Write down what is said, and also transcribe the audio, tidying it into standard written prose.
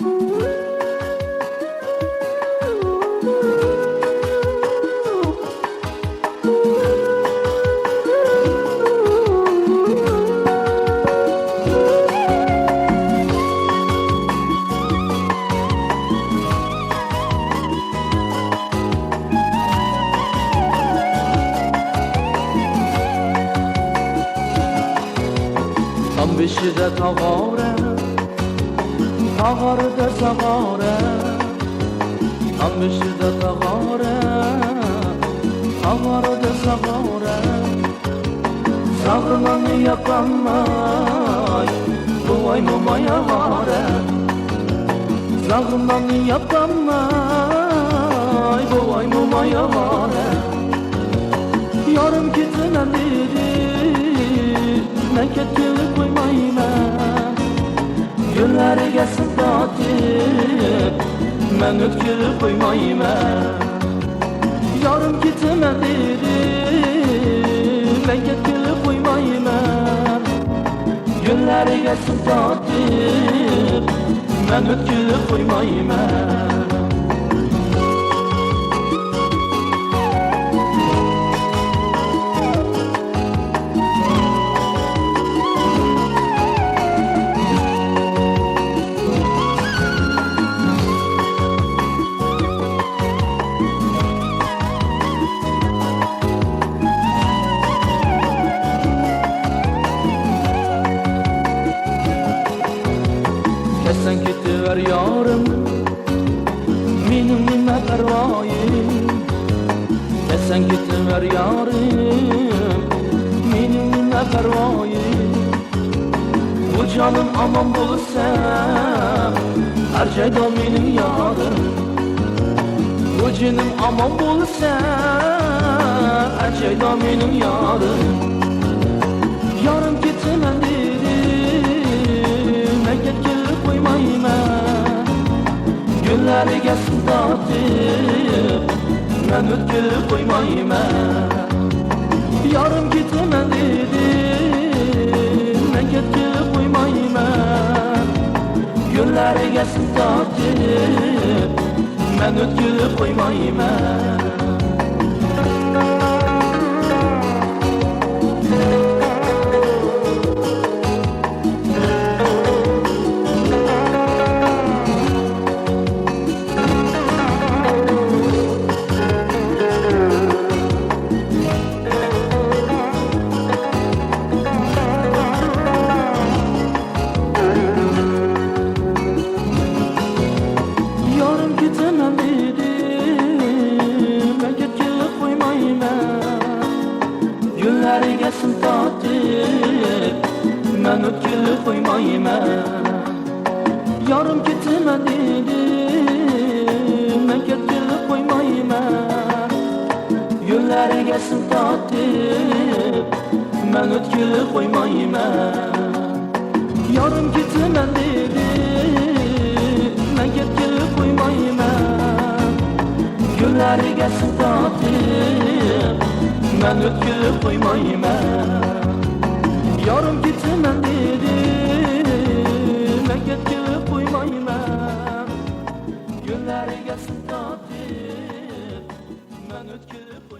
Tam beşide tağare, tağarda sağare. Tam beşide tağare, tağarda sağare. Sağırlanı yapamay, bu ay mumaya vare. Sağırlanı yapamay, bu ay mumaya vare. Yarım gitmem dedi, ben ketkilik koymayma. Günleri gelsin tatil, ben ötkülük koymayma. Yarım gitme dedi, ben ketkilik koymayma. Günleri gelsin tatil, ben ötkülük koymayma. Sen gidiver yarım, benim nime pervayim. Sen gidiver yarım, benim nime pervayim. Bu canım aman bulsa, her şeyde benim yarım. Bu canım aman bulsa, her şeyde benim yarım. Yarım gitmem dedi, ben ketkilik koymayma. Günleri gelsin tatil, ben ötkülük koymayma. Yarım gitmem dedi, ben ketkilik koymayma. Günleri gelsin tatil, ben ötkülük koymayma. Günleri gelsin tatil, ben ötkülük koymayma. Yarım gitme dedi, ben ketkilik koymayma. Günleri gelsin tatil, ben ötkülük koymayma. Yarım gitme dedi, ben ketkilik koymayma. Günleri gelsin tatil, ben ötkülük koymayma. Yarım gitmem dedi, ben ketkilik koymayma. Günleri gelsin tatil, ben ötkülük koymayma.